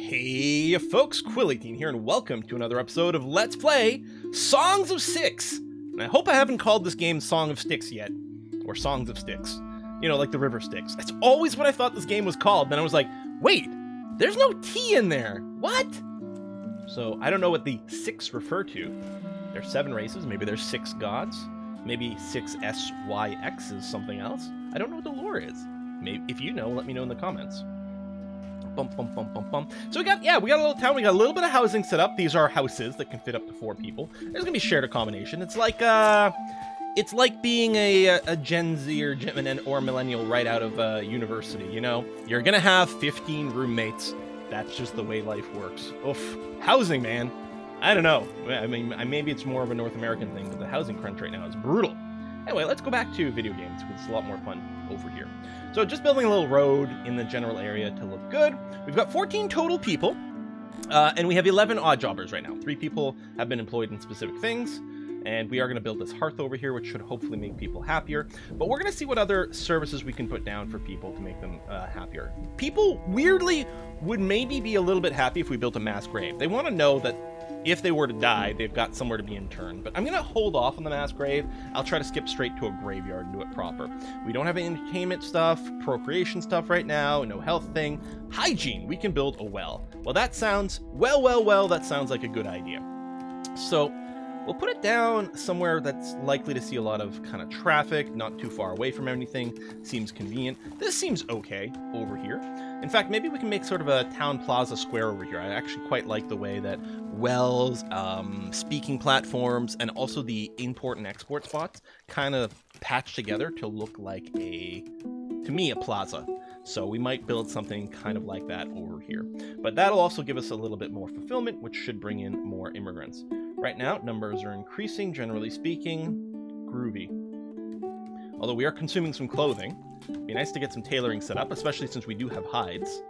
Hey folks, Quill18 here, and welcome to another episode of Let's Play Songs of Sticks. And I hope I haven't called this game Song of Sticks yet, or Songs of Sticks. You know, like the river Styx. That's always what I thought this game was called. Then I was like, wait, there's no T in there. What? So I don't know what the six refer to. There's 7 races, maybe there's 6 gods. Maybe 6SYX is something else. I don't know what the lore is. Maybe if you know, let me know in the comments. So we got a little town. We got a little bit of housing set up. These are houses that can fit up to 4 people. There's gonna be shared accommodation. It's like being a Gen Z or millennial right out of university. You know, you're gonna have 15 roommates. That's just the way life works. Oof, housing, man. I don't know. I mean, maybe it's more of a North American thing, but the housing crunch right now is brutal. Anyway, let's go back to video games, because it's a lot more fun over here. So just building a little road in the general area to look good. We've got 14 total people, and we have 11 odd jobbers right now. 3 people have been employed in specific things, and we are going to build this hearth over here, which should hopefully make people happier. But we're going to see what other services we can put down for people to make them happier. People, weirdly, would maybe be a little bit happy if we built a mass grave. They want to know that if they were to die, they've got somewhere to be interned. But I'm going to hold off on the mass grave. I'll try to skip straight to a graveyard and do it proper. We don't have any entertainment stuff, procreation stuff right now, no health thing. Hygiene, we can build a well. Well, that sounds, that sounds like a good idea. So we'll put it down somewhere that's likely to see a lot of kind of traffic, not too far away from anything. Seems convenient. This seems okay over here. In fact, maybe we can make sort of a town plaza square over here. I actually quite like the way that wells, speaking platforms, and also the import and export spots kind of patch together to look like a plaza. So we might build something kind of like that over here. But that'll also give us a little bit more fulfillment, which should bring in more immigrants. Right now, numbers are increasing, generally speaking. Groovy. Although we are consuming some clothing. Be nice to get some tailoring set up, especially since we do have hides.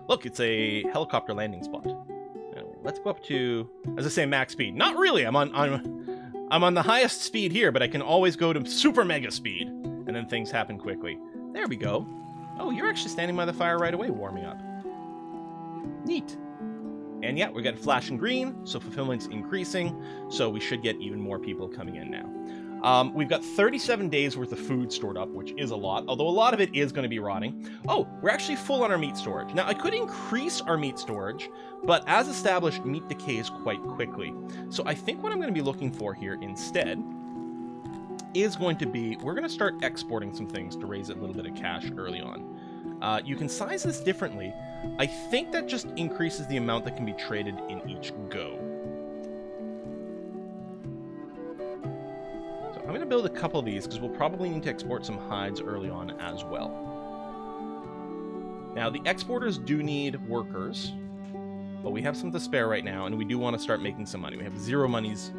Look, it's a helicopter landing spot. Anyway, let's go up to, as I say, max speed. Not really. I'm on the highest speed here, but I can always go to super mega speed, and then things happen quickly. There we go. Oh, you're actually standing by the fire right away, warming up. Neat. And yeah, we got flashing green, so fulfillment's increasing, so we should get even more people coming in now. We've got 37 days worth of food stored up, which is a lot, although a lot of it is going to be rotting. Oh, we're actually full on our meat storage. Now, I could increase our meat storage, but as established, meat decays quite quickly. So I think what I'm going to be looking for here instead is going to be, we're going to start exporting some things to raise a little bit of cash early on. You can size this differently. I think that just increases the amount that can be traded in each go. So I'm going to build a couple of these because we'll probably need to export some hides early on as well. Now, the exporters do need workers, but we have some to spare right now, and we do want to start making some money. We have 0 monies.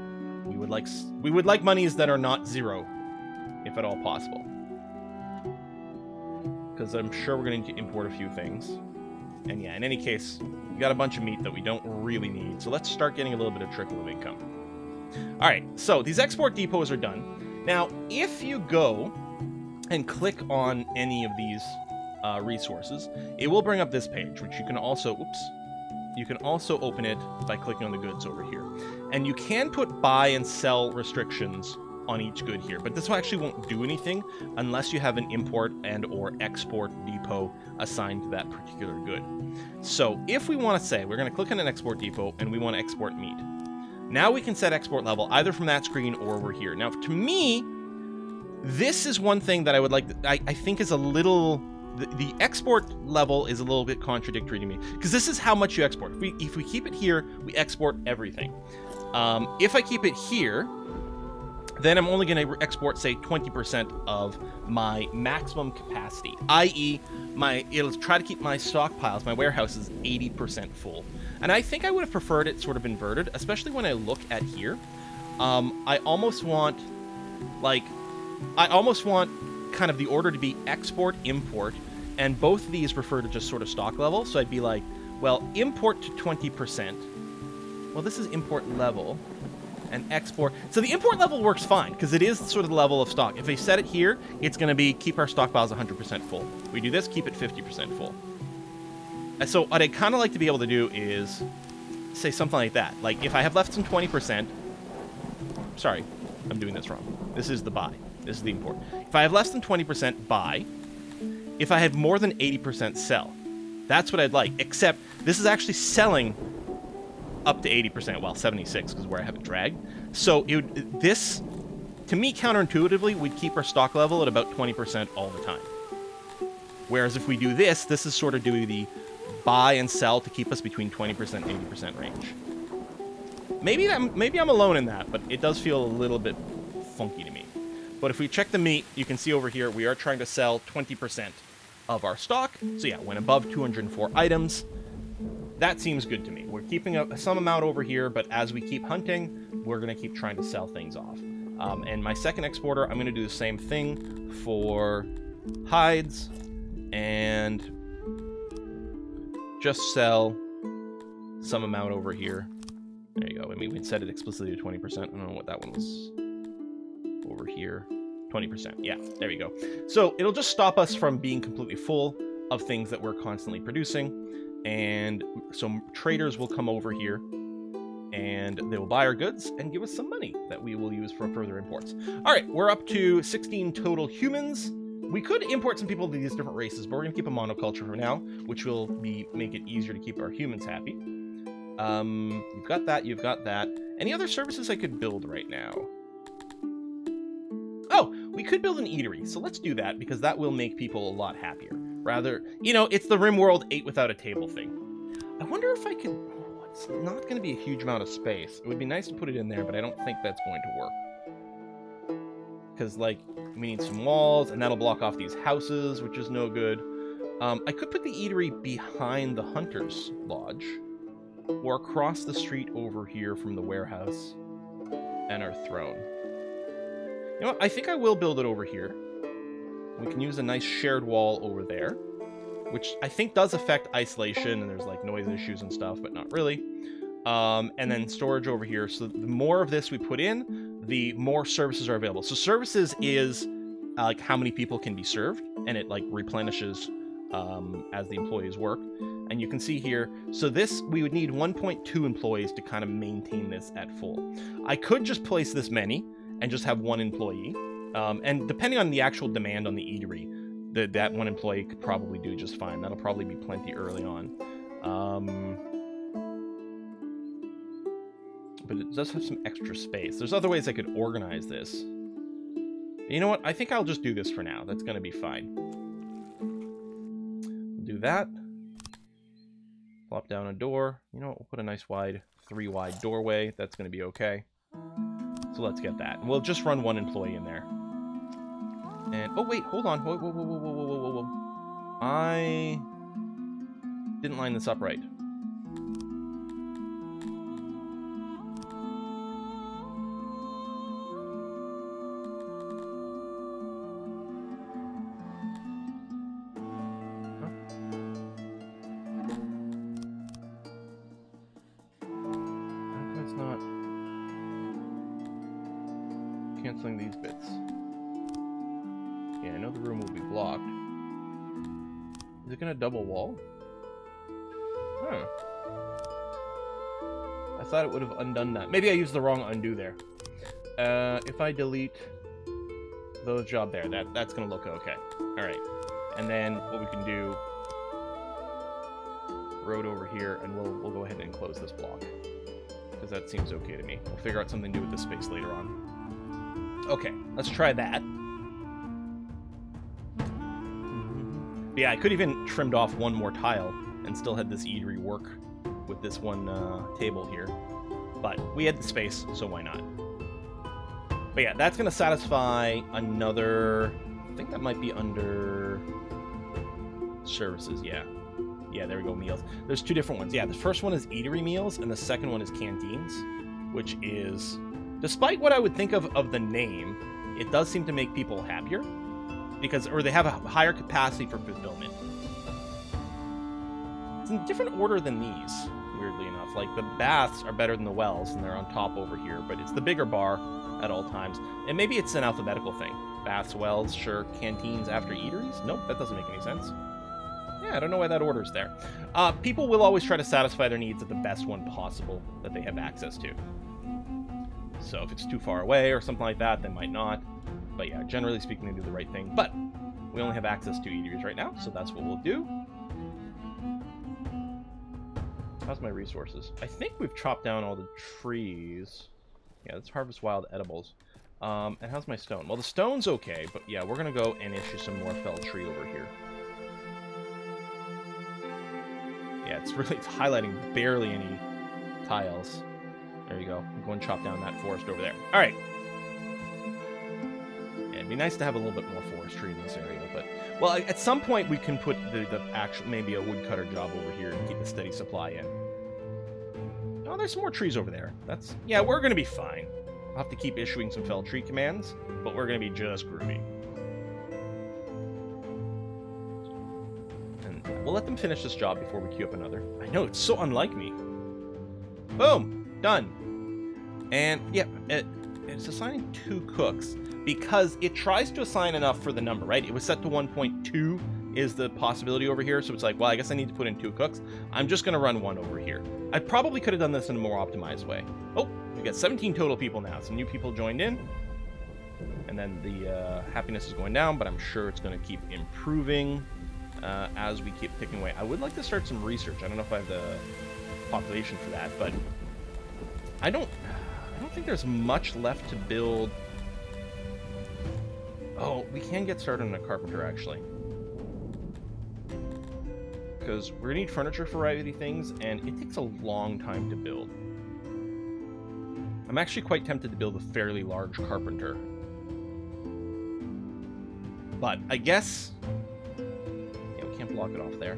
We would like monies that are not 0, if at all possible. Because I'm sure we're going to need to import a few things. And yeah, in any case, we got a bunch of meat that we don't really need. So let's start getting a little bit of trickle of income. All right, so these export depots are done. Now, if you go and click on any of these resources, it will bring up this page, which you can also, you can also open it by clicking on the goods over here. And you can put buy and sell restrictions on each good here, but this actually won't do anything unless you have an import and or export depot assigned to that particular good. So if we want to say, we're going to click on an export depot and we want to export meat. Now we can set export level either from that screen or over here. Now to me, this is one thing that I would like, I think is a little, the export level is a little bit contradictory to me, because this is how much you export. If we keep it here, we export everything. If I keep it here, then I'm only going to export, say, 20% of my maximum capacity, i.e., it'll try to keep my stockpiles, my warehouses, 80% full. And I think I would have preferred it sort of inverted, especially when I look at here. I almost want kind of the order to be export, import, and both of these refer to just sort of stock level. So I'd be like, well, import to 20%. Well, this is import level. And export. So the import level works fine because it is sort of the level of stock. If they set it here, it's going to be keep our stockpiles 100% full. We do this, keep it 50% full. So what I'd kind of like to be able to do is say something like that. Like, if I have less than 20%... Sorry, I'm doing this wrong. This is the buy. This is the import. If I have less than 20% buy, if I have more than 80% sell. That's what I'd like. Except, this is actually selling up to 80%. Well, 76, because where I have it dragged. So, this, to me, counterintuitively, would keep our stock level at about 20% all the time. Whereas if we do this, this is sort of doing the buy and sell to keep us between 20% and 80% range. Maybe I'm alone in that, but it does feel a little bit funky to me. But if we check the meat, you can see over here, we are trying to sell 20% of our stock. So yeah, when above 204 items, that seems good to me. We're keeping some amount over here, but as we keep hunting, we're going to keep trying to sell things off. And my second exporter, I'm going to do the same thing for hides and just sell some amount over here. There you go. I mean, we set it explicitly to 20%. I don't know what that one was over here. 20%. Yeah, there we go. So it'll just stop us from being completely full of things that we're constantly producing. And so traders will come over here and they will buy our goods and give us some money that we will use for further imports. All right, we're up to 16 total humans. We could import some people to these different races, but we're going to keep a monoculture for now, which will make it easier to keep our humans happy. You've got that, you've got that. Any other services I could build right now? Oh, we could build an eatery, so let's do that, because that will make people a lot happier. Rather, you know, it's the RimWorld 8 without a table thing. I wonder if I could... Oh, it's not going to be a huge amount of space. It would be nice to put it in there, but I don't think that's going to work. Because, like, we need some walls, and that'll block off these houses, which is no good. I could put the eatery behind the Hunter's Lodge, or across the street over here from the warehouse and our throne. You know what? I think I will build it over here. We can use a nice shared wall over there, which I think does affect isolation, and there's, like, noise issues and stuff, but not really. And then storage over here. So the more of this we put in, the more services are available. So services is like how many people can be served, and it like replenishes as the employees work. And you can see here, so this, we would need 1.2 employees to kind of maintain this at full. I could just place this many and just have one employee. And depending on the actual demand on the eatery, that one employee could probably do just fine. That'll probably be plenty early on. But it does have some extra space. There's other ways I could organize this. You know what? I think I'll just do this for now. That's going to be fine. Do that. Plop down a door. You know what? We'll put a nice wide, 3-wide doorway. That's going to be okay. So let's get that. And we'll just run one employee in there. And, oh wait, hold on. Whoa. I didn't line this up right. Canceling these bits. Yeah, I know the room will be blocked. Is it gonna double wall? Huh. I thought it would have undone that. Maybe I used the wrong undo there. If I delete those job there, that's gonna look okay. Alright. And then what we can do, road over here, and we'll go ahead and close this block. Because that seems okay to me. We'll figure out something to do with this space later on. Okay, let's try that. Yeah, I could even trimmed off one more tile and still had this eatery work with this one table here. But we had the space, so why not? But yeah, that's going to satisfy another... I think that might be under services, yeah. Yeah, there we go, meals. There's two different ones. Yeah, the first one is Eatery Meals, and the second one is Canteens, which is... Despite what I would think of the name, it does seem to make people happier, or they have a higher capacity for fulfillment. It's in a different order than these, weirdly enough. Like, the baths are better than the wells, and they're on top over here, but it's the bigger bar at all times. And maybe it's an alphabetical thing. Baths, wells, sure. Canteens after eateries? Nope, that doesn't make any sense. Yeah, Yeah, I don't know why that order's there. People will always try to satisfy their needs at the best one possible that they have access to. So if it's too far away or something like that, they might not. But yeah, generally speaking, they do the right thing. But we only have access to eateries right now, so that's what we'll do. How's my resources? I think we've chopped down all the trees. Yeah, let's harvest wild edibles. And how's my stone? Well, the stone's okay, but yeah, we're going to go and issue some more felled tree over here. Yeah, it's highlighting barely any tiles. There you go. I'm going to chop down that forest over there. All right. Yeah, it'd be nice to have a little bit more forestry in this area, but... Well, at some point we can put the actual, maybe a woodcutter job over here and keep a steady supply in. Oh, there's some more trees over there. Yeah, we're going to be fine. I'll have to keep issuing some felled tree commands, but we're going to be just groovy. And we'll let them finish this job before we queue up another. I know, it's so unlike me. Boom! Done. And, yeah, it's assigning 2 cooks, because it tries to assign enough for the number, right? It was set to 1.2 is the possibility over here, so it's like, well, I guess I need to put in 2 cooks. I'm just going to run 1 over here. I probably could have done this in a more optimized way. Oh, we got 17 total people now. Some new people joined in. And then the happiness is going down, but I'm sure it's going to keep improving as we keep ticking away. I would like to start some research. I don't know if I have the population for that, but I don't think there's much left to build. Oh, we can get started on a carpenter, actually. Because we're going to need furniture for a variety of things, and it takes a long time to build. I'm actually quite tempted to build a fairly large carpenter. But I guess... Yeah, we can't block it off there.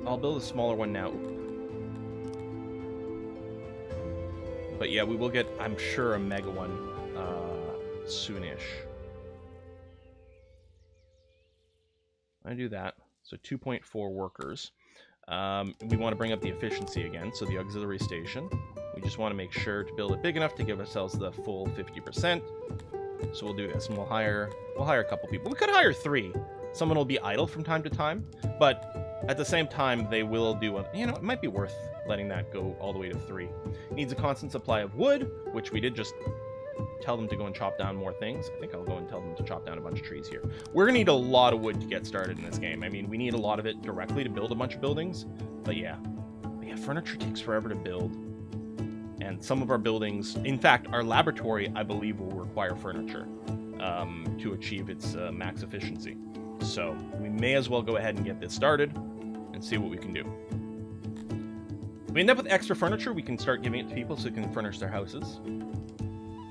I'll build a smaller one now. But yeah, we will get, I'm sure, a mega one soonish. I do that. So 2.4 workers. We want to bring up the efficiency again, so the auxiliary station. We just want to make sure to build it big enough to give ourselves the full 50%. So we'll do this, and we'll hire a couple people. We could hire 3. Someone will be idle from time to time, but at the same time, they will do it might be worth letting that go all the way to 3. It needs a constant supply of wood, which we did just tell them to go and chop down more things. I think I'll go and tell them to chop down a bunch of trees here. We're gonna need a lot of wood to get started in this game. I mean, we need a lot of it directly to build a bunch of buildings, but yeah, furniture takes forever to build. And some of our buildings, in fact, our laboratory, I believe, will require furniture to achieve its max efficiency. So we may as well go ahead and get this started and see what we can do. If we end up with extra furniture, we can start giving it to people so they can furnish their houses.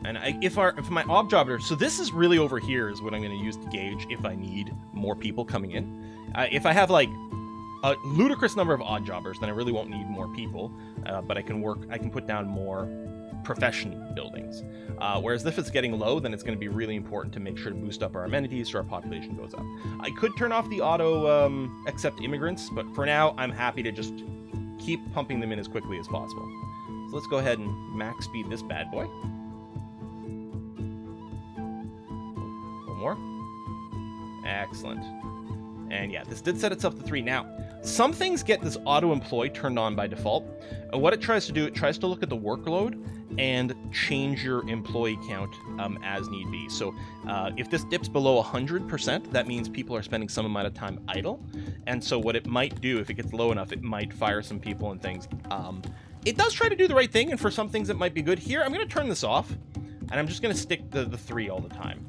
And if my ob jobber, so this is really over here is what I'm going to use to gauge if I need more people coming in. If I have like a ludicrous number of odd jobbers, then I really won't need more people. But I can put down more profession buildings. Whereas if it's getting low, then it's going to be really important to make sure to boost up our amenities so our population goes up. I could turn off the auto accept immigrants, but for now, I'm happy to just keep pumping them in as quickly as possible. So let's go ahead and max speed this bad boy. More. Excellent. And yeah, this did set itself to 3. Now, some things get this auto-employ turned on by default. And what it tries to do, it tries to look at the workload and change your employee count as need be. So if this dips below 100%, that means people are spending some amount of time idle. And so what it might do, if it gets low enough, it might fire some people and things. It does try to do the right thing, and for some things it might be good. Here, I'm going to turn this off, and I'm just going to stick the 3 all the time.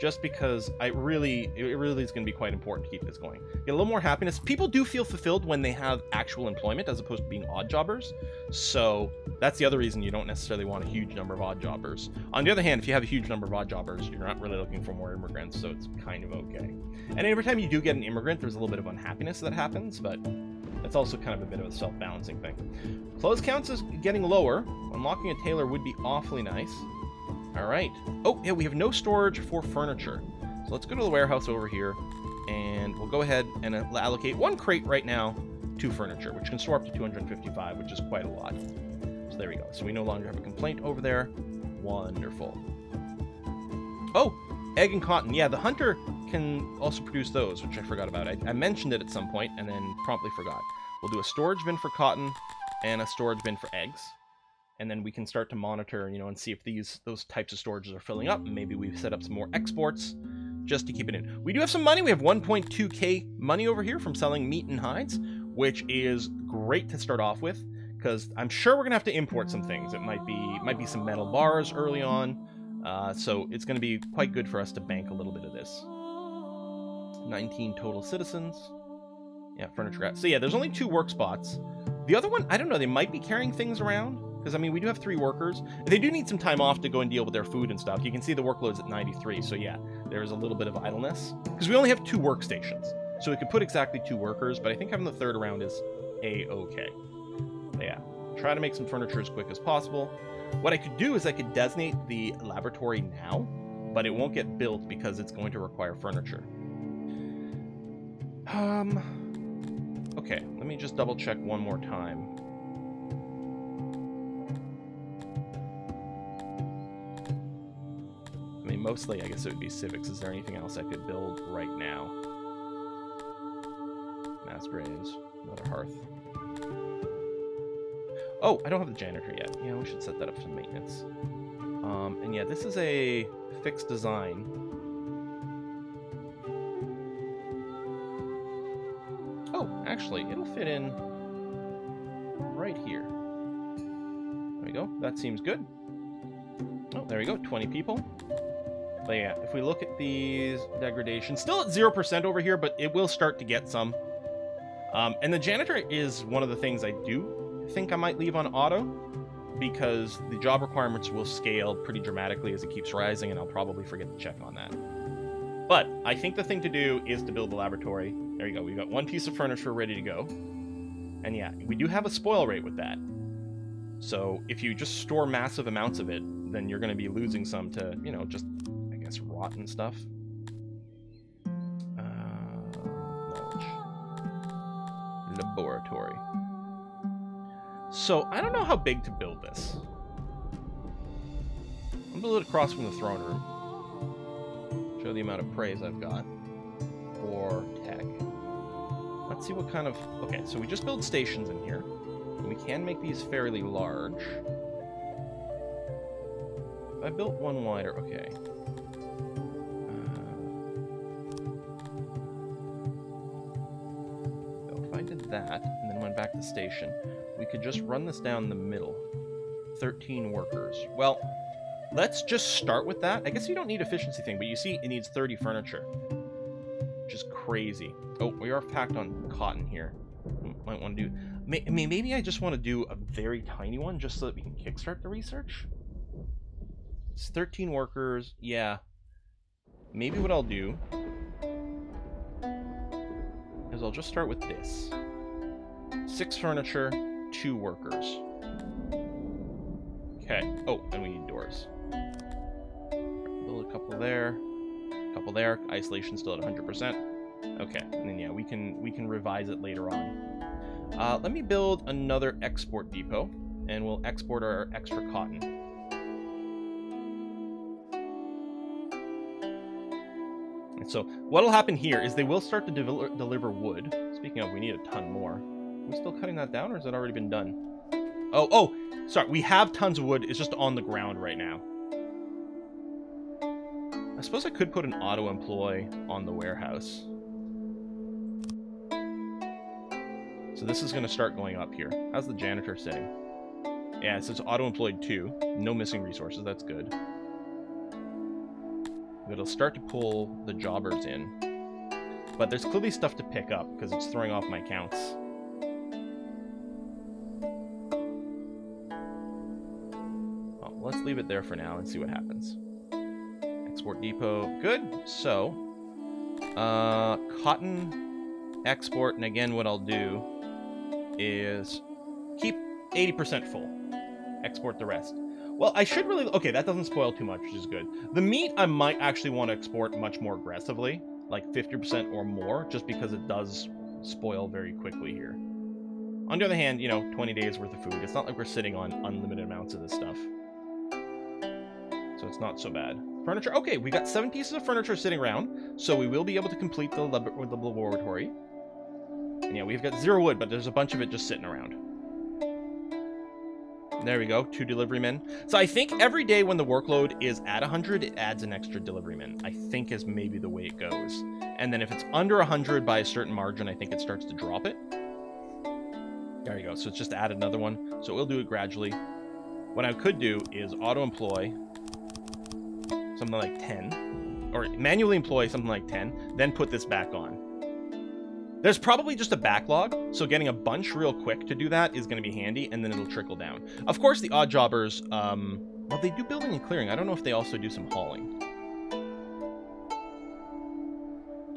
Just because it really is going to be quite important to keep this going. Get a little more happiness. People do feel fulfilled when they have actual employment as opposed to being odd jobbers. So that's the other reason you don't necessarily want a huge number of odd jobbers. On the other hand, if you have a huge number of odd jobbers, you're not really looking for more immigrants, so it's kind of okay. And every time you do get an immigrant, there's a little bit of unhappiness that happens, but that's also kind of a bit of a self-balancing thing. Clothes counts is getting lower. Unlocking a tailor would be awfully nice. All right. Oh, yeah, we have no storage for furniture. So let's go to the warehouse over here, and we'll go ahead and allocate 1 crate right now to furniture, which can store up to 255, which is quite a lot. So there we go. So we no longer have a complaint over there. Wonderful. Oh, egg and cotton. Yeah, the hunter can also produce those, which I forgot about. I mentioned it at some point and then promptly forgot. We'll do a storage bin for cotton and a storage bin for eggs. And then we can start to monitor, you know, and see if those types of storages are filling up. Maybe we set up some more exports just to keep it in. We do have some money. We have 1.2k money over here from selling meat and hides, which is great to start off with, because I'm sure we're gonna have to import some things. It might be some metal bars early on, so it's gonna be quite good for us to bank a little bit of this. 19 total citizens. Yeah, furniture. So yeah, there's only 2 work spots. The other one, I don't know, they might be carrying things around, because I mean, we do have 3 workers. They do need some time off to go and deal with their food and stuff. You can see the workload's at 93, so yeah, there's a little bit of idleness. Because we only have 2 workstations, so we could put exactly 2 workers, but I think having the 3rd around is a-okay. But yeah, try to make some furniture as quick as possible. What I could do is I could designate the laboratory now, but it won't get built because it's going to require furniture. Okay, let me just double check one more time. I mean, mostly I guess it would be civics. Is there anything else I could build right now? Mass graves, another hearth. Oh, I don't have the janitor yet. Yeah, we should set that up for maintenance. And yeah, this is a fixed design. Oh, actually, it'll fit in right here. There we go. That seems good. Oh, there we go. 20 people. But yeah, if we look at these degradations, still at 0% over here, but it will start to get some. And the janitor is one of the things I do think I might leave on auto, because the job requirements will scale pretty dramatically as it keeps rising, and I'll probably forget to check on that. But I think the thing to do is to build the laboratory. There you go. We've got 1 piece of furniture ready to go. And yeah, we do have a spoil rate with that. So if you just store massive amounts of it, then you're going to be losing some to, you know, just, I guess, rot and stuff. Knowledge. Laboratory. So, I don't know how big to build this. I'm going to build it across from the throne room. Show the amount of praise I've got for tech. Let's see what kind of... Okay, so we just build stations in here. And we can make these fairly large. If I built one wider... Okay. So if I did that, and then went back to station, we could just run this down the middle. 13 workers. Well, let's just start with that. I guess you don't need efficiency thing, but you see it needs 30 furniture. Which is crazy. Oh, we are packed on cotton here. Might want to do... Maybe I just want to do a very tiny one just so that we can kickstart the research. It's 13 workers. Yeah. Maybe what I'll do is I'll just start with this. 6 furniture, 2 workers. Okay. Oh, and we need doors. Build a couple there. A couple there. Isolation still at 100%. Okay, and then yeah, we can revise it later on. Let me build another export depot, and we'll export our extra cotton. And so what'll happen here is they will start to deliver wood. Speaking of, we need a ton more. Are we still cutting that down, or has that already been done? Oh, sorry, we have tons of wood. It's just on the ground right now. I suppose I could put an auto-employ on the warehouse. So this is going to start going up here. How's the janitor sitting? Yeah, so it's auto-employed too. No missing resources, that's good. It'll start to pull the jobbers in. But there's clearly stuff to pick up, because it's throwing off my counts. Well, let's leave it there for now and see what happens. Export depot, good. So, cotton export, and again what I'll do is keep 80% full. Export the rest. Well, I should really... Okay, that doesn't spoil too much, which is good. The meat, I might actually want to export much more aggressively, like 50% or more, just because it does spoil very quickly here. On the other hand, you know, 20 days worth of food. It's not like we're sitting on unlimited amounts of this stuff. So it's not so bad. Furniture. Okay, we got 7 pieces of furniture sitting around, so we will be able to complete the laboratory. And yeah, we've got 0 wood, but there's a bunch of it just sitting around. There we go, 2 delivery men. So I think every day when the workload is at 100, it adds an extra delivery man. I think is maybe the way it goes. And then if it's under 100 by a certain margin, I think it starts to drop it. There you go. So it's just add another one. So we'll do it gradually. What I could do is auto-employ something like 10. Or manually employ something like 10. Then put this back on. There's probably just a backlog, so getting a bunch real quick to do that is going to be handy, and then it'll trickle down. Of course, the odd jobbers, well, they do building and clearing. I don't know if they also do some hauling.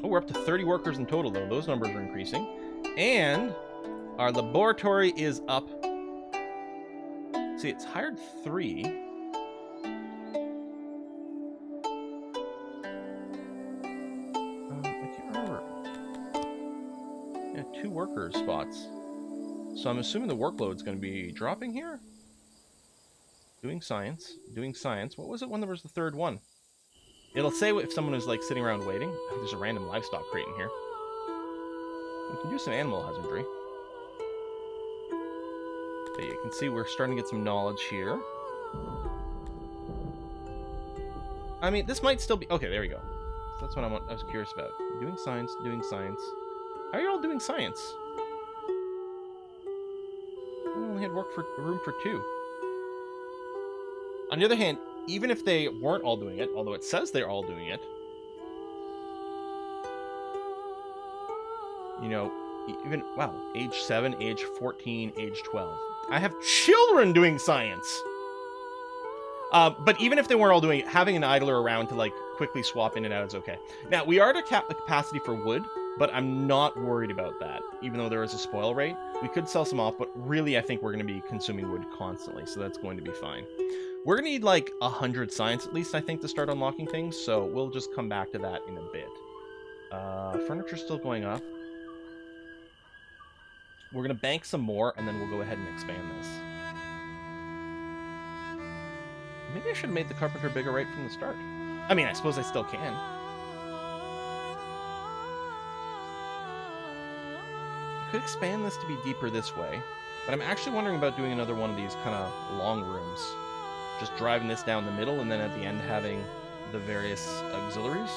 Oh, we're up to 30 workers in total, though. Those numbers are increasing. And our laboratory is up. See, it's hired 3. I can't remember. Yeah, 2 worker spots. So I'm assuming the workload's going to be dropping here. Doing science. Doing science. What was it when there was the 3rd one? It'll say if someone is like sitting around waiting. Oh, there's a random livestock crate in here. We can do some animal husbandry. But you can see we're starting to get some knowledge here. I mean, this might still be... Okay, there we go. So that's what I was curious about. Doing science, doing science. How are you all doing science? I only had room for 2. On the other hand, even if they weren't all doing it, although it says they're all doing it, you know, even, wow, age 7, age 14, age 12. I have children doing science! But even if they weren't all doing it, having an idler around to, like, quickly swap in and out is okay. Now, we are to cap the capacity for wood, but I'm not worried about that, even though there is a spoil rate. We could sell some off, but really I think we're going to be consuming wood constantly, so that's going to be fine. We're going to need like 100 science at least, I think, to start unlocking things, so we'll just come back to that in a bit. Furniture's still going up. We're going to bank some more, and then we'll go ahead and expand this. Maybe I should have made the carpenter bigger right from the start. I mean, I suppose I still can. I could expand this to be deeper this way, but I'm actually wondering about doing another one of these kind of long rooms. Just driving this down the middle, and then at the end having the various auxiliaries.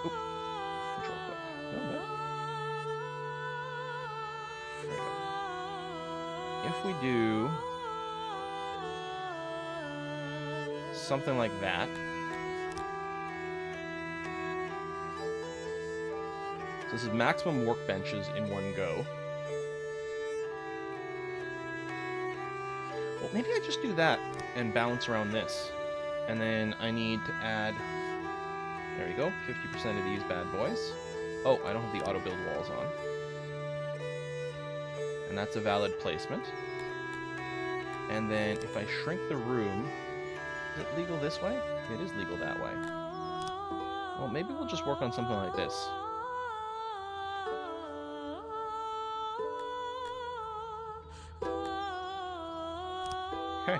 Oop. Control click. No, no. There you go. If we do something like that. So this is maximum workbenches in one go. Well, maybe I just do that and balance around this. And then I need to add, there you go, 50% of these bad boys. Oh, I don't have the auto build walls on. And that's a valid placement. And then if I shrink the room, is it legal this way? It is legal that way. Well, maybe we'll just work on something like this. Okay.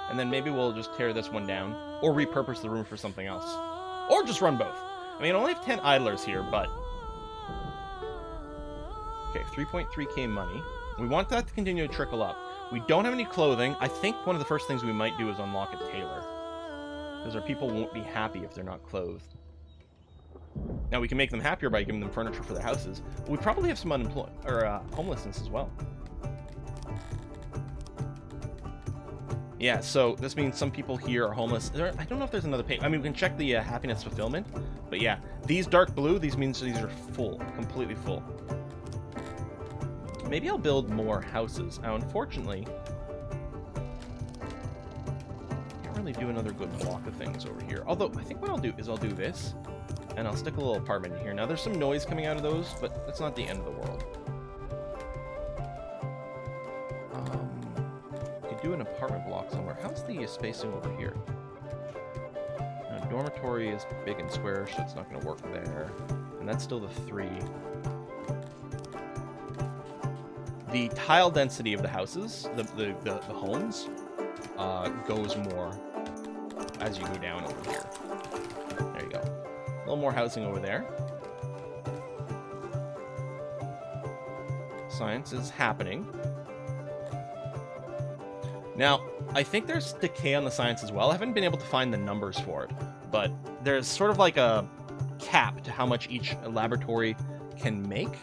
And then maybe we'll just tear this one down, or repurpose the room for something else. Or just run both. I mean, I only have 10 idlers here, but... Okay, 3.3k money. We want that to continue to trickle up. We don't have any clothing. I think one of the first things we might do is unlock a tailor. Because our people won't be happy if they're not clothed. Now, we can make them happier by giving them furniture for their houses. But we probably have some homelessness as well. Yeah, so this means some people here are homeless. I don't know if there's another page. I mean, we can check the happiness fulfillment. But yeah, these dark blue, these means these are full. Completely full. Maybe I'll build more houses. Now, unfortunately, I can't really do another good block of things over here. Although, I think what I'll do is I'll do this, and I'll stick a little apartment in here. Now, there's some noise coming out of those, but that's not the end of the world. I could do an apartment block somewhere. How's the spacing over here? Now, dormitory is big and square, so it's not going to work there. And that's still the 3. The tile density of the houses, the homes, goes more as you go down over here. There you go. A little more housing over there. Science is happening. Now, I think there's decay on the science as well. I haven't been able to find the numbers for it, but there's sort of like a cap to how much each laboratory can make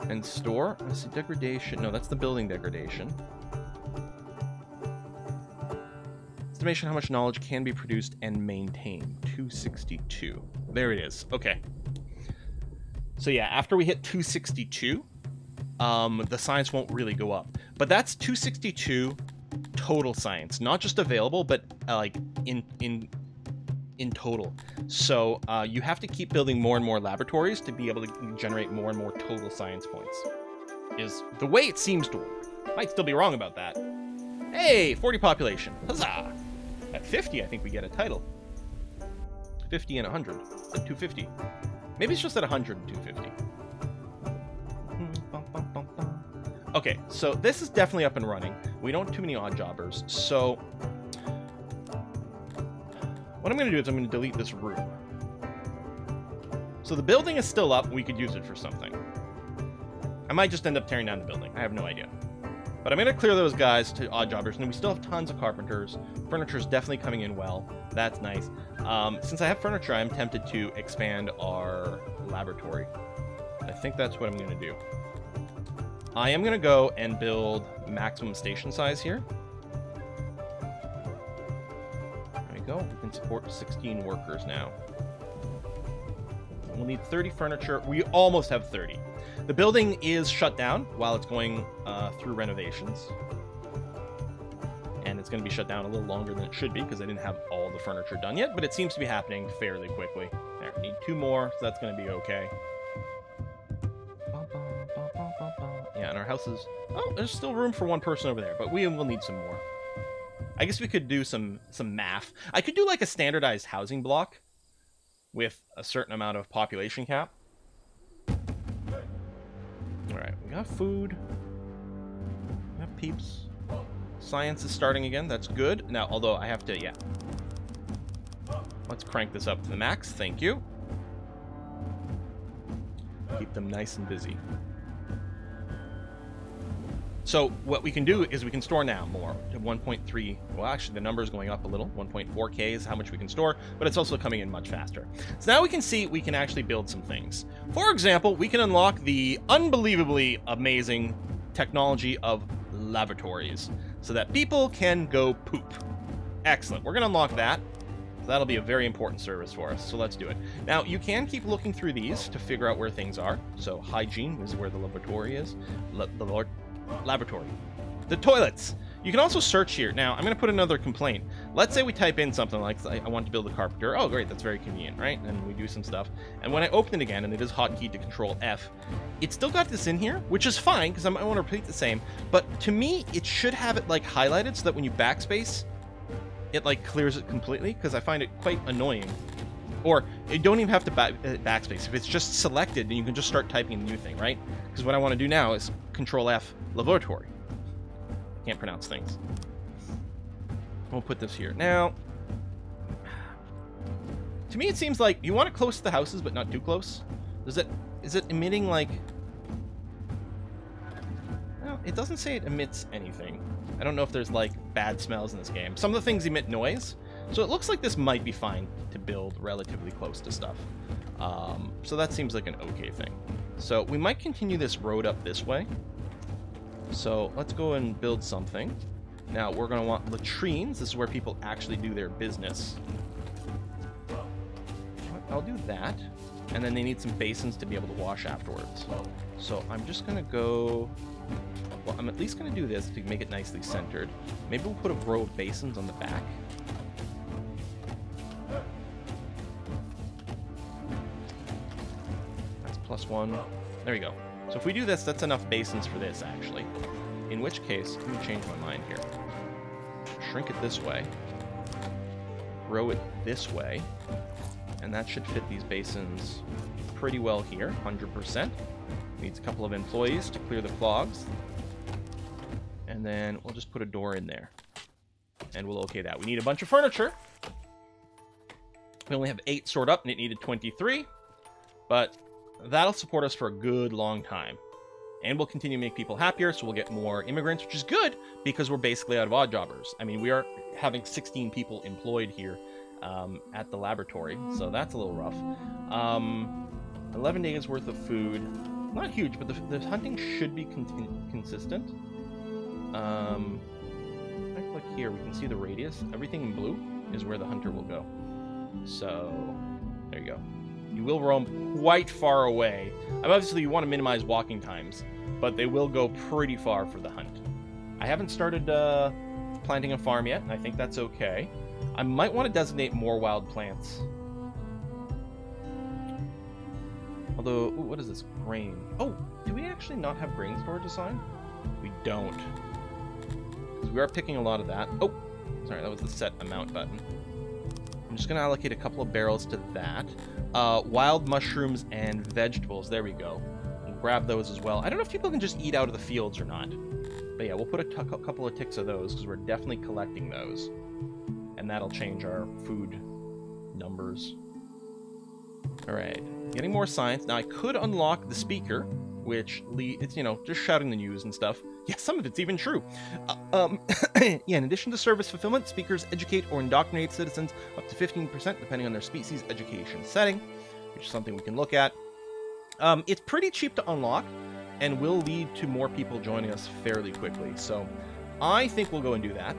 and store. Let's see, degradation. No, that's the building degradation. Estimation how much knowledge can be produced and maintained. 262. There it is. Okay. So yeah, after we hit 262, the science won't really go up. But that's 262 total science, not just available, but like in total. So you have to keep building more and more laboratories to be able to generate more and more total science points. Is the way it seems to work. Might still be wrong about that. Hey, 40 population. Huzzah! At 50, I think we get a title. 50 and 100. And 250. Maybe it's just at 100 and 250. Okay, so this is definitely up and running. We don't have too many odd jobbers, so what I'm going to do is I'm going to delete this room. So the building is still up. We could use it for something. I might just end up tearing down the building. I have no idea. But I'm going to clear those guys to odd jobbers, and we still have tons of carpenters. Furniture is definitely coming in well. That's nice. Since I have furniture, I'm tempted to expand our laboratory. I think that's what I'm going to do. I am going to go and build maximum station size here. There we go. We can support 16 workers now. We'll need 30 furniture. We almost have 30. The building is shut down while it's going through renovations. And it's going to be shut down a little longer than it should be because I didn't have all the furniture done yet, but it seems to be happening fairly quickly. There, we need 2 more, so that's going to be okay. Yeah, and our house is... Oh, there's still room for 1 person over there, but we will need some more. I guess we could do some math. I could do like a standardized housing block with a certain amount of population cap. Alright, we got food. We have peeps. Science is starting again, that's good. Now, although I have to, yeah. Let's crank this up to the max, thank you. Keep them nice and busy. So what we can do is we can store now more to 1.3. Well, actually, the number is going up a little. 1.4K is how much we can store, but it's also coming in much faster. So now we can see we can actually build some things. For example, we can unlock the unbelievably amazing technology of lavatories so that people can go poop. Excellent. We're going to unlock that. So that'll be a very important service for us. So let's do it. Now, you can keep looking through these to figure out where things are. So hygiene is where the lavatory is. Laboratory. The toilets. You can also search here. Now, I'm going to put another complaint. Let's say we type in something like, I want to build a carpenter. Oh, great. That's very convenient, right? And we do some stuff. And when I open it again, and it is hotkeyed to Control F, it's still got this in here, which is fine because I want to repeat the same. But to me, it should have it like highlighted so that when you backspace, it like clears it completely because I find it quite annoying. Or you don't even have to backspace. If it's just selected, then you can just start typing a new thing, right? Because what I want to do now is Control F, laboratory. Can't pronounce things. We'll put this here. Now, to me it seems like you want it close to the houses, but not too close. Is it emitting like... Well, it doesn't say it emits anything. I don't know if there's like bad smells in this game. Some of the things emit noise. So it looks like this might be fine to build relatively close to stuff. So that seems like an okay thing. So we might continue this road up this way. So let's go and build something. Now we're going to want latrines. This is where people actually do their business. I'll do that. And then they need some basins to be able to wash afterwards. So I'm just going to go... Well, I'm at least going to do this to make it nicely centered. Maybe we'll put a row of basins on the back. That's +1. There we go. So if we do this, that's enough basins for this, actually. In which case, let me change my mind here. Shrink it this way. Row it this way. And that should fit these basins pretty well here, 100%. Needs a couple of employees to clear the clogs. And And then we'll just put a door in there. And we'll okay that. We need a bunch of furniture. We only have 8 stored up, and it needed 23. But that'll support us for a good long time. And we'll continue to make people happier, so we'll get more immigrants, which is good, because we're basically out of odd jobbers. I mean, we are having 16 people employed here at the laboratory, so that's a little rough. 11 days worth of food. Not huge, but the hunting should be consistent. If I click here, we can see the radius. Everything in blue is where the hunter will go. So, there you go. You will roam quite far away. Obviously, you want to minimize walking times, but they will go pretty far for the hunt. I haven't started planting a farm yet, and I think that's okay. I might want to designate more wild plants. Although, ooh, what is this? Grain. Oh, do we actually not have grain storage assigned? We don't. Because we are picking a lot of that. Oh, sorry, that was the set amount button. I'm just going to allocate a couple of barrels to that. Wild mushrooms and vegetables. There we go. We'll grab those as well. I don't know if people can just eat out of the fields or not. But yeah, we'll put a couple of ticks of those because we're definitely collecting those. And that'll change our food numbers. Alright. Getting more science. Now, I could unlock the speaker, which it's, you know, just shouting the news and stuff. Yeah, some of it's even true. Yeah, in addition to service fulfillment, speakers educate or indoctrinate citizens up to 15% depending on their species education setting, which is something we can look at. It's pretty cheap to unlock and will lead to more people joining us fairly quickly. So I think we'll go and do that.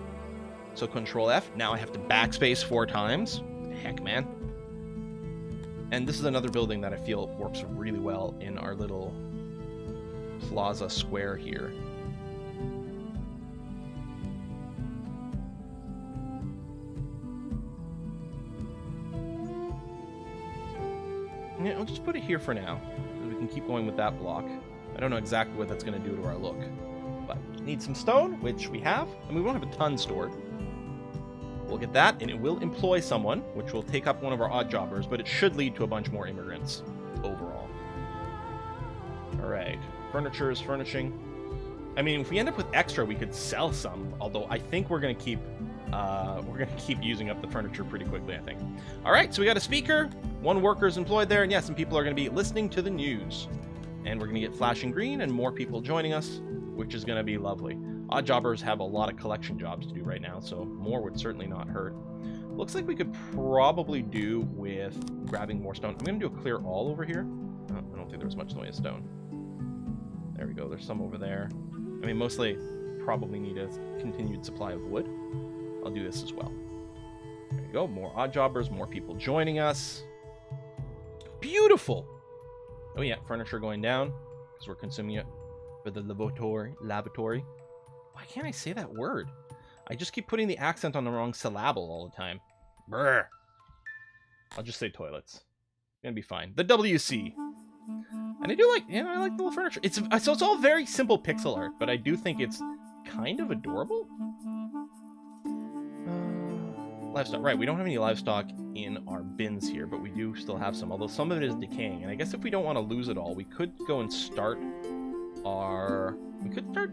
So Control F. Now I have to backspace 4 times. Heck, man. And this is another building that I feel works really well in our little plaza square here. Yeah, I'll just put it here for now, so we can keep going with that block. I don't know exactly what that's going to do to our look, but need some stone, which we have, and we won't have a ton stored. We'll get that, and it will employ someone, which will take up one of our odd jobbers, but it should lead to a bunch more immigrants overall. All right, furniture is furnishing. I mean, if we end up with extra, we could sell some, although I think we're going to keep using up the furniture pretty quickly, I think. All right, so we got a speaker, 1 worker's employed there, and yeah, some people are going to be listening to the news. And we're going to get flashing green and more people joining us, which is going to be lovely. Odd jobbers have a lot of collection jobs to do right now, so more would certainly not hurt. Looks like we could probably do with grabbing more stone. I'm going to do a clear all over here. Oh, I don't think there was much in the way of stone. There we go, there's some over there. I mean, mostly probably need a continued supply of wood. I'll do this as well. There you go, more odd jobbers, more people joining us. Beautiful! Oh yeah, furniture going down, because we're consuming it for the lavatory. Why can't I say that word? I just keep putting the accent on the wrong syllable all the time. Brr. I'll just say toilets. Gonna be fine. The WC. And I do like, you know, I like the little furniture. So it's all very simple pixel art, but I do think it's kind of adorable. Livestock. Right, we don't have any livestock in our bins here, but we do still have some, although some of it is decaying. And I guess if we don't want to lose it all, we could go and start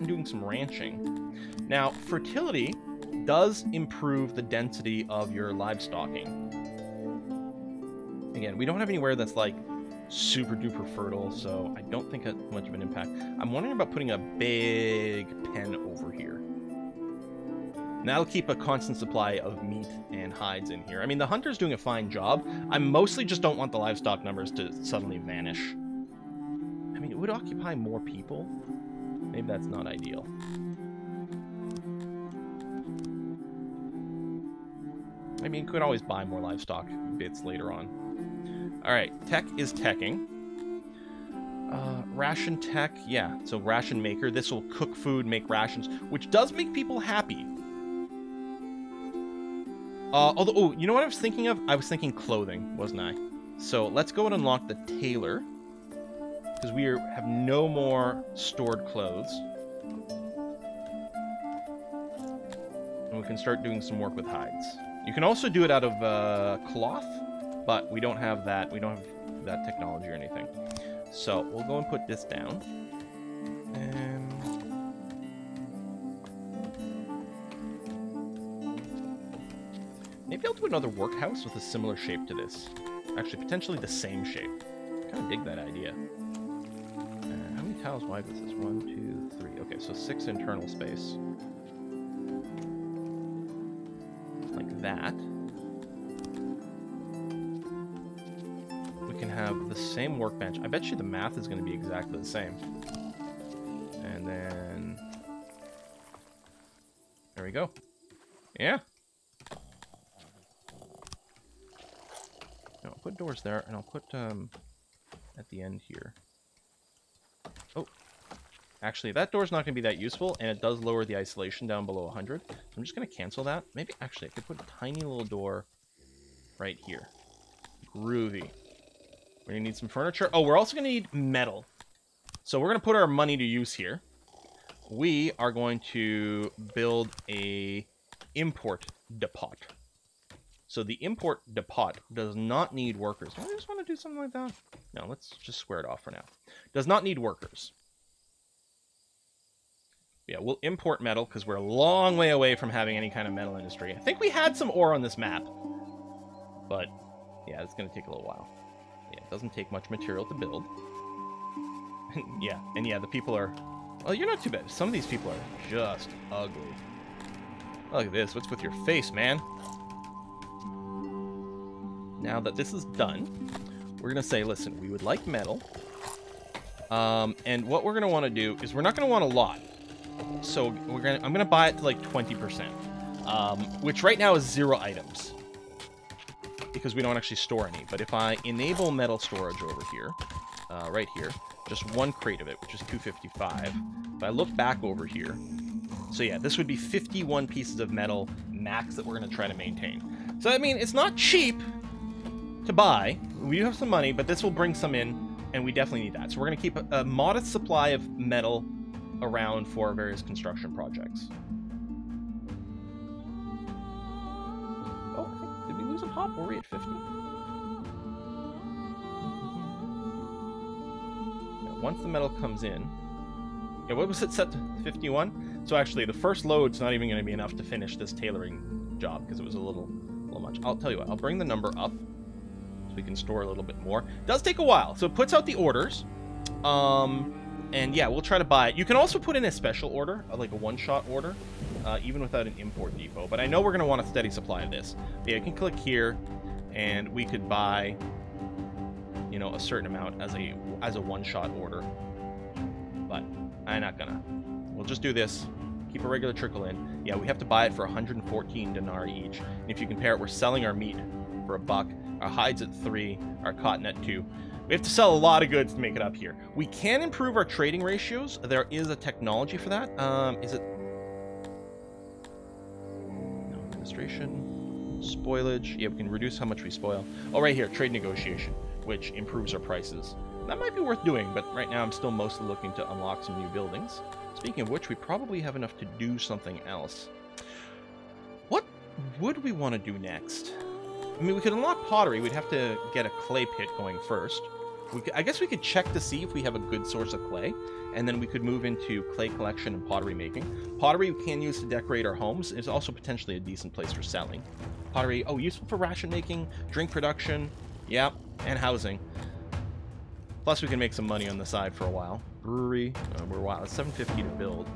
doing some ranching. Now, fertility does improve the density of your livestocking. Again, we don't have anywhere that's like super duper fertile, so I don't think that's much of an impact. I'm wondering about putting a big pen over here. And that'll keep a constant supply of meat and hides in here. I mean, the hunter's doing a fine job. I mostly just don't want the livestock numbers to suddenly vanish. I mean, it would occupy more people. Maybe that's not ideal. I mean, you could always buy more livestock bits later on. All right, tech is teching. Ration tech, yeah. So Ration Maker, this will cook food, make rations, which does make people happy. Although, oh, you know what I was thinking of? I was thinking clothing, wasn't I? So let's go and unlock the tailor, because we have no more stored clothes. And we can start doing some work with hides. You can also do it out of cloth, but we don't have that. We don't have that technology or anything. So we'll go and put this down. And Maybe I'll do another workhouse with a similar shape to this. Actually, potentially the same shape. I kind of dig that idea. How many tiles wide was this? 1, 2, 3. Okay, so 6 internal space. Like that. We can have the same workbench. I bet you the math is going to be exactly the same. And then... there we go. Yeah. No, I'll put doors there, and I'll put, at the end here. Oh. Actually, that door's not going to be that useful, and it does lower the isolation down below 100. So I'm just going to cancel that. Maybe, actually, I could put a tiny little door right here. Groovy. We're going to need some furniture. Oh, we're also going to need metal. So we're going to put our money to use here. We are going to build a import depot. So the import depot does not need workers. Do I just want to do something like that? No, let's just square it off for now. Does not need workers. Yeah, we'll import metal because we're a long way away from having any kind of metal industry. I think we had some ore on this map. But, yeah, it's going to take a little while. Yeah, it doesn't take much material to build. Yeah, and yeah, the people are... well, you're not too bad. Some of these people are just ugly. Look at this. What's with your face, man? Now that this is done, we're going to say, listen, we would like metal. And what we're going to want to do is we're not going to want a lot. So I'm going to buy it to like 20%, which right now is 0 items because we don't actually store any. But if I enable metal storage over here, right here, just 1 crate of it, which is 255. If I look back over here, so yeah, this would be 51 pieces of metal max that we're going to try to maintain. So I mean, it's not cheap to buy. We do have some money, but this will bring some in, and we definitely need that. So we're going to keep a modest supply of metal around for various construction projects. Oh, I think, did we lose a pop? Were we at 50? Yeah, once the metal comes in... yeah, what was it set to? 51? So actually, the first load's not even going to be enough to finish this tailoring job, because it was a little much. I'll tell you what, I'll bring the number up, so we can store a little bit more. It does take a while, so it puts out the orders. And yeah, we'll try to buy it. You can also put in a special order, like a one-shot order, even without an import depot. But I know we're going to want a steady supply of this. But yeah, you can click here, and we could buy, you know, a certain amount as a one-shot order. But I'm not gonna. We'll just do this. Keep a regular trickle in. Yeah, we have to buy it for 114 denarii each. And if you compare it, we're selling our meat for $1, our hides at 3, our cotton at 2. We have to sell a lot of goods to make it up here. We can improve our trading ratios. There is a technology for that. Is it... no, administration, spoilage. Yeah, we can reduce how much we spoil. Oh, right here, trade negotiation, which improves our prices. That might be worth doing, but right now I'm still mostly looking to unlock some new buildings. Speaking of which, we probably have enough to do something else. What would we want to do next? I mean, we could unlock pottery. We'd have to get a clay pit going first. I guess we could check to see if we have a good source of clay, and then we could move into clay collection and pottery making. Pottery we can use to decorate our homes. It's also potentially a decent place for selling. Pottery, oh, useful for ration making, drink production, yeah, and housing. Plus, we can make some money on the side for a while. Brewery, wow, it's 750 to build.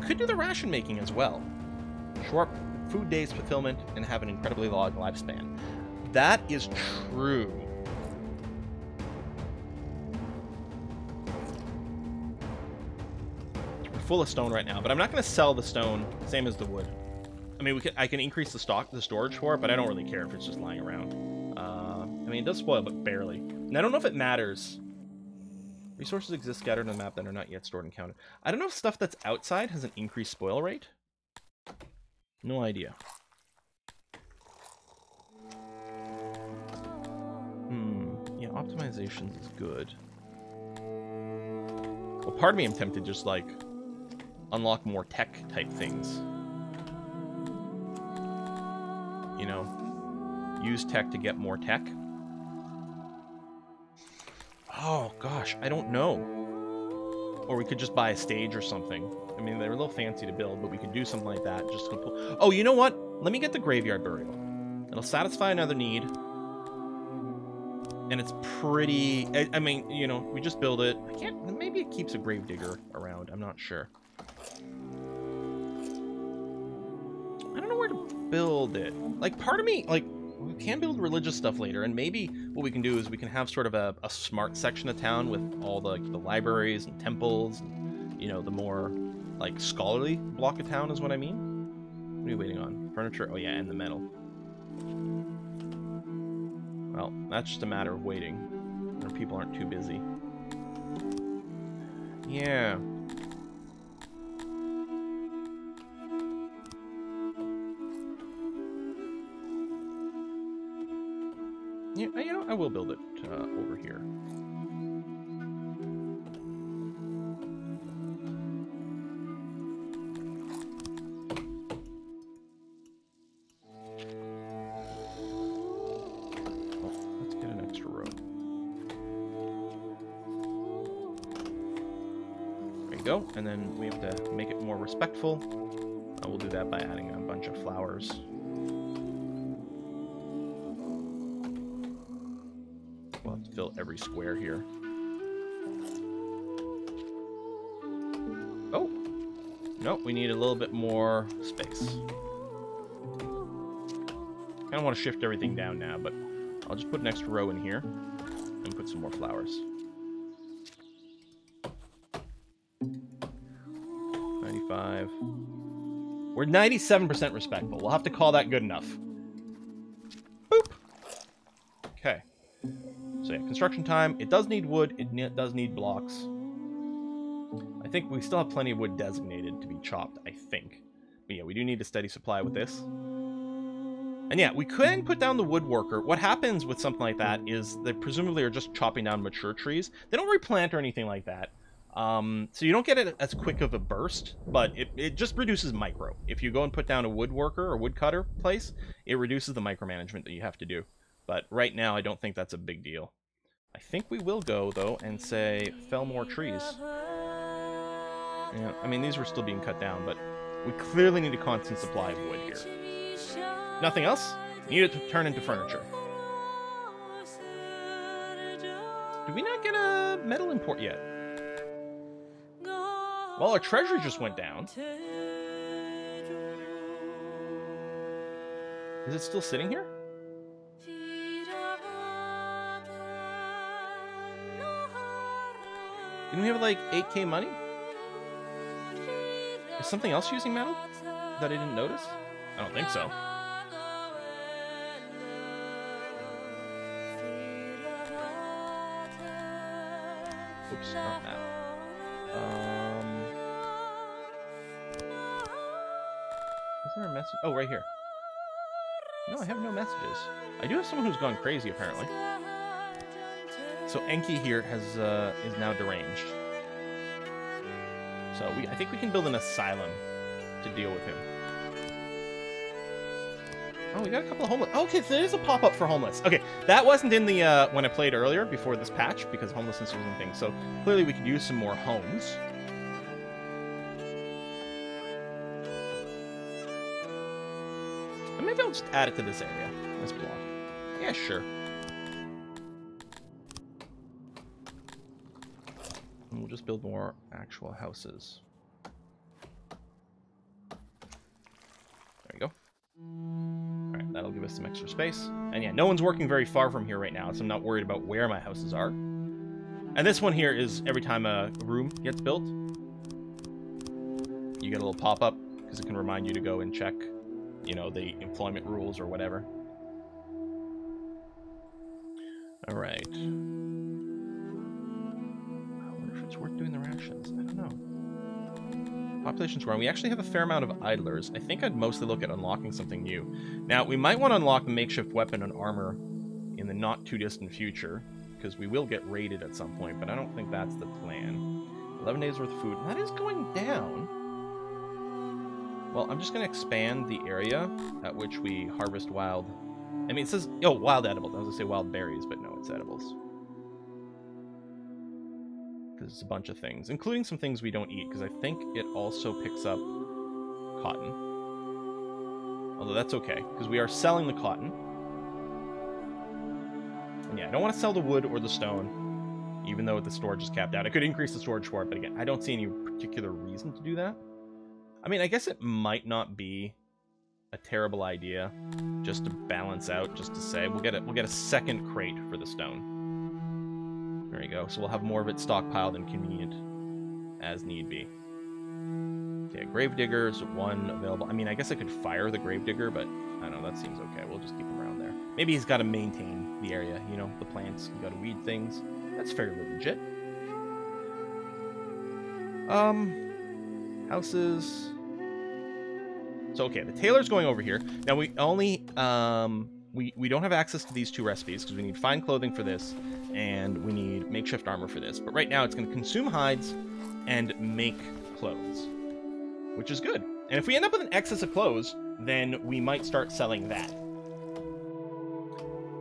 We could do the ration making as well. Short food days fulfillment and have an incredibly long lifespan. That is true. We're full of stone right now, but I'm not going to sell the stone, same as the wood. I mean, I can increase the storage for it, but I don't really care if it's just lying around. I mean, it does spoil, but barely. And I don't know if it matters. Resources exist scattered on the map that are not yet stored and counted. I don't know if stuff that's outside has an increased spoil rate. No idea. Yeah, optimizations is good. Well, part of me I'm tempted to just, like, unlock more tech-type things. You know, use tech to get more tech. Oh, gosh, I don't know. Or we could just buy a stage or something. I mean, they're a little fancy to build, but we could do something like that. Just oh, you know what? Let me get the graveyard burial. And It'll satisfy another need. And it's pretty... I mean, you know, we just build it. I can't... Maybe it keeps a gravedigger around. I'm not sure. I don't know where to build it. Like, part of me... Like, we can build religious stuff later. And maybe what we can do is we can have sort of a smart section of town with all the libraries and temples. And, you know, the more, like, scholarly block of town is what I mean. What are you waiting on? Furniture? Oh, yeah, and the metal. Well, that's just a matter of waiting. When people aren't too busy. Yeah. Yeah, you know, I will build it over here. Go, and then we have to make it more respectful. We'll do that by adding a bunch of flowers. We'll have to fill every square here. Oh! No, we need a little bit more space. I don't want to shift everything down now, but I'll just put an extra row in here and put some more flowers. 95. We're 97% respectful. We'll have to call that good enough. Boop. Okay. So yeah, construction time. It does need wood. It does need blocks. I think we still have plenty of wood designated to be chopped, I think. But yeah, we do need a steady supply with this. And yeah, we could put down the woodworker. What happens with something like that is they presumably are just chopping down mature trees. They don't replant or anything like that. So you don't get it as quick of a burst, but it just reduces micro. If you go and put down a woodworker or woodcutter place, it reduces the micromanagement that you have to do. But right now, I don't think that's a big deal. I think we will go, though, and say, fell more trees. Yeah, I mean, these were still being cut down, but we clearly need a constant supply of wood here. Nothing else? Need it to turn into furniture. Did we not get a metal import yet? Well, our treasury just went down. Is it still sitting here? Didn't we have like 8K money? Is something else using metal that I didn't notice? I don't think so. Oops, not that. Is there a message? Oh, right here. No, I have no messages. I do have someone who's gone crazy, apparently. So Enki here has is now deranged. So I think we can build an asylum to deal with him. Oh, we got a couple of homeless. Oh, okay, so there's a pop-up for homeless. Okay, that wasn't in the when I played earlier before this patch because homelessness was a thing. So clearly we could use some more homes. And maybe I'll just add it to this area, this block. Yeah, sure. And we'll just build more actual houses. There you go. Alright, that'll give us some extra space. And yeah, no one's working very far from here right now, so I'm not worried about where my houses are. And this one here is every time a room gets built, you get a little pop-up, because it can remind you to go and check, you know, the employment rules or whatever. Alright. It's worth doing the rations. I don't know. Population's growing. We actually have a fair amount of idlers. I think I'd mostly look at unlocking something new. Now, we might want to unlock the makeshift weapon and armor in the not-too-distant future, because we will get raided at some point, but I don't think that's the plan. 11 days worth of food. That is going down. Well, I'm just going to expand the area at which we harvest wild... I mean, it says... Oh, wild edibles. I was going to say wild berries, but no, it's edibles. Because it's a bunch of things, including some things we don't eat, because I think it also picks up cotton. Although that's okay, because we are selling the cotton. Yeah, I don't want to sell the wood or the stone, even though the storage is capped out. I could increase the storage for it, but again, I don't see any particular reason to do that. I mean, I guess it might not be a terrible idea just to balance out, just to say we'll get a second crate for the stone. There you go. So we'll have more of it stockpiled and convenient as need be. Okay, Gravedigger is one available. I mean, I guess I could fire the Gravedigger, but I don't know, that seems okay. We'll just keep him around there. Maybe he's got to maintain the area, you know, the plants, you got to weed things. That's fairly legit. Houses. So, okay, the tailor's going over here. Now, we only, we don't have access to these two recipes because we need fine clothing for this and we need makeshift armor for this. But right now, it's going to consume hides and make clothes, which is good. And if we end up with an excess of clothes, then we might start selling that.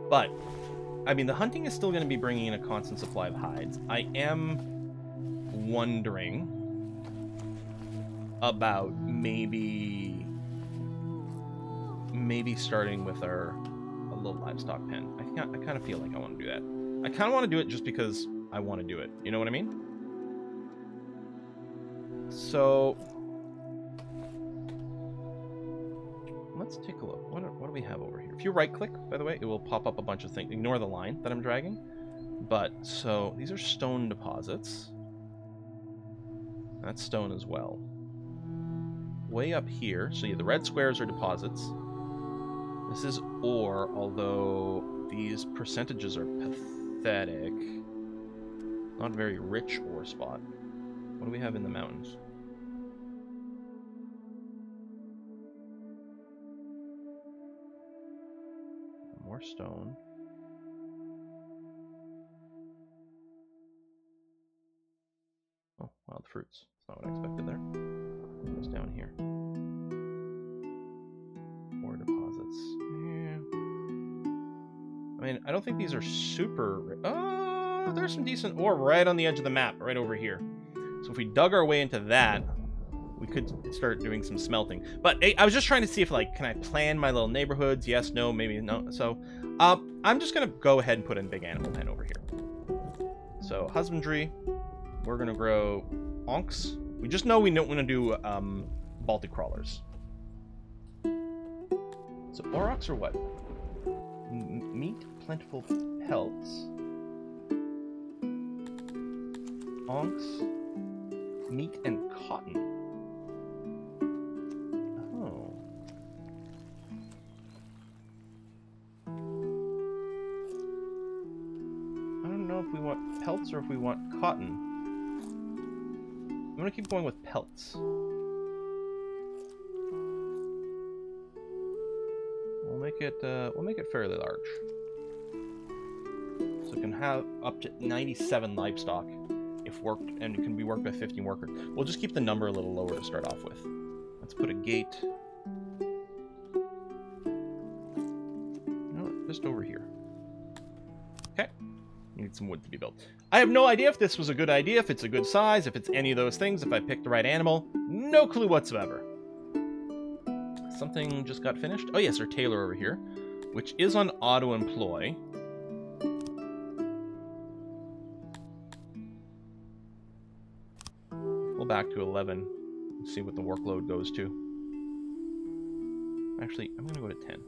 But, I mean, the hunting is still going to be bringing in a constant supply of hides. I am wondering about maybe starting with a little livestock pen. I kind of feel like I want to do that. I kind of want to do it just because I want to do it. You know what I mean? So let's take a look. What do we have over here? If you right-click, by the way, it will pop up a bunch of things. Ignore the line that I'm dragging. But, so, these are stone deposits. That's stone as well. Way up here, so yeah, the red squares are deposits. This is ore, although these percentages are pathetic. Not a very rich ore spot. What do we have in the mountains? More stone. Oh, wild fruits. That's not what I expected there. What's down here? Ore deposits. Yeah. I mean, I don't think these are super... Oh, there's some decent ore right on the edge of the map, right over here. So if we dug our way into that, we could start doing some smelting. But I was just trying to see if, like, can I plan my little neighborhoods? Yes, no, maybe no. So I'm just going to go ahead and put in big animal pen over here. So husbandry, we're going to grow onks. We just know we don't want to do Baltic crawlers. So aurochs are what? Meat, plentiful pelts. Onks, meat, and cotton. Oh. I don't know if we want pelts or if we want cotton. I'm gonna keep going with pelts. We'll make it fairly large. So it can have up to 97 livestock if worked, and it can be worked by 15 workers. We'll just keep the number a little lower to start off with. Let's put a gate. No, just over here. Okay. Need some wood to be built. I have no idea if this was a good idea, if it's a good size, if it's any of those things, if I picked the right animal. No clue whatsoever. Something just got finished. Oh yes, our tailor over here, which is on auto-employ. Back to 11 and see what the workload goes to. Actually, I'm gonna go to 10.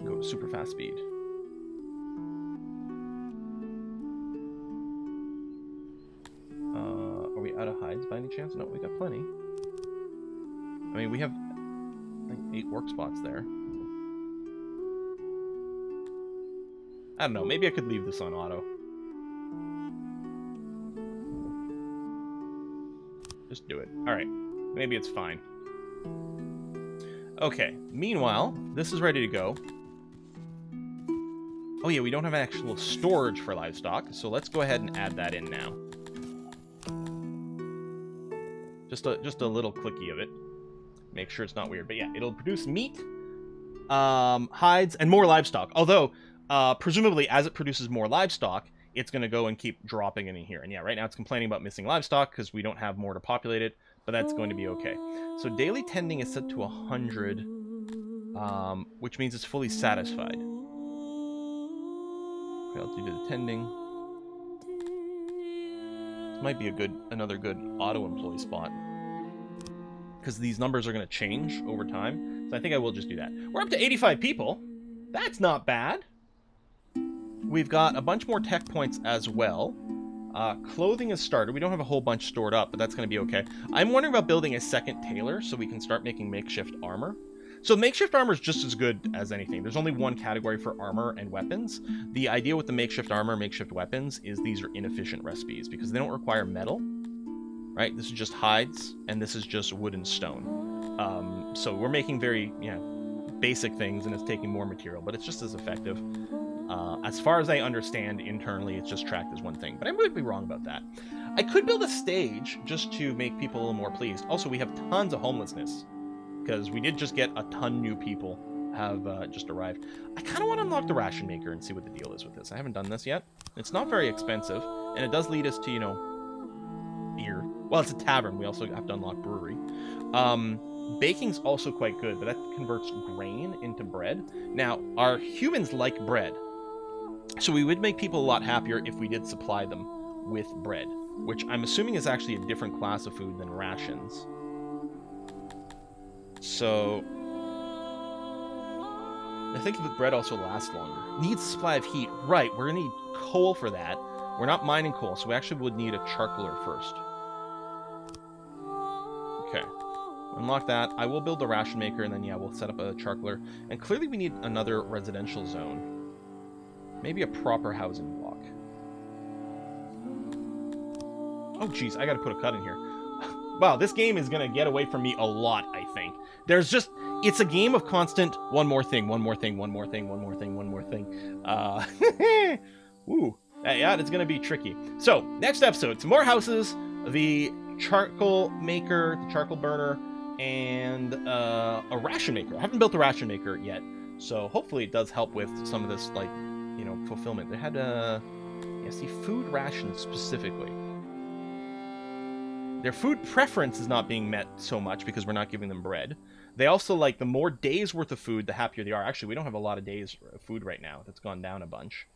Go to super fast speed. Are we out of hides by any chance? No, we got plenty. I mean, we have like 8 work spots there. I don't know, maybe I could leave this on auto. Just do it. Alright. Maybe it's fine. Okay. Meanwhile, this is ready to go. Oh yeah, we don't have actual storage for livestock, so let's go ahead and add that in now. Just a little clicky of it. Make sure it's not weird. But yeah, it'll produce meat, hides, and more livestock. Although, presumably, as it produces more livestock, it's going to go and keep dropping in here. And yeah, right now it's complaining about missing livestock because we don't have more to populate it, but that's going to be okay. So daily tending is set to 100, which means it's fully satisfied. Okay, I'll do the tending. This might be another good auto-employee spot. Because these numbers are going to change over time. So I think I will just do that. We're up to 85 people. That's not bad. We've got a bunch more tech points as well. Clothing is started. We don't have a whole bunch stored up, but that's going to be okay. I'm wondering about building a second tailor so we can start making makeshift armor. So makeshift armor is just as good as anything. There's only one category for armor and weapons. The idea with the makeshift armor, makeshift weapons, is these are inefficient recipes because they don't require metal, right? This is just hides, and this is just wood and stone. So we're making very, basic things, and it's taking more material, but it's just as effective. As far as I understand internally, it's just tracked as one thing, but I might be wrong about that. I could build a stage just to make people a little more pleased. Also, we have tons of homelessness because we did just get a ton new people have just arrived. I kind of want to unlock the Ration Maker and see what the deal is with this. I haven't done this yet. It's not very expensive, and it does lead us to, beer. Well, it's a tavern. We also have to unlock brewery. Baking's also quite good, but that converts grain into bread. Now, our humans like bread, so we would make people a lot happier if we did supply them with bread, which I'm assuming is actually a different class of food than rations. So I think the bread also lasts longer. Needs a supply of heat. Right, we're going to need coal for that. We're not mining coal, so we actually would need a charcoaler first. Okay. Unlock that. I will build the Ration Maker, and then, yeah, we'll set up a charcoaler. And clearly we need another residential zone. Maybe a proper housing block. Oh, geez, I gotta put a cut in here. Wow, this game is gonna get away from me a lot, I think. There's just... It's a game of constant one more thing, one more thing, one more thing, one more thing, one more thing. Ooh. Yeah, it's gonna be tricky. So, next episode, some more houses, the charcoal maker, the charcoal burner, and a Ration Maker. I haven't built a Ration Maker yet, so hopefully it does help with some of this, like, fulfillment. They had, see, food rations specifically. Their food preference is not being met so much because we're not giving them bread. They also like the more days worth of food, the happier they are. Actually, we don't have a lot of days of food right now. That's gone down a bunch.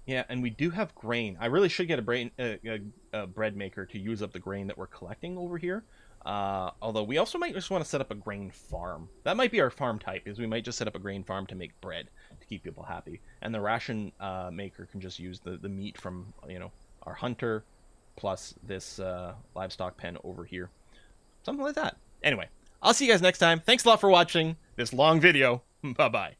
Yeah, and we do have grain. I really should get a bread maker to use up the grain that we're collecting over here. Although we also might just want to set up a grain farm. That might be our farm type, is we might just set up a grain farm to make bread to keep people happy. And the Ration Maker can just use the meat from, our hunter plus this livestock pen over here. Something like that. Anyway, I'll see you guys next time. Thanks a lot for watching this long video. Bye-bye.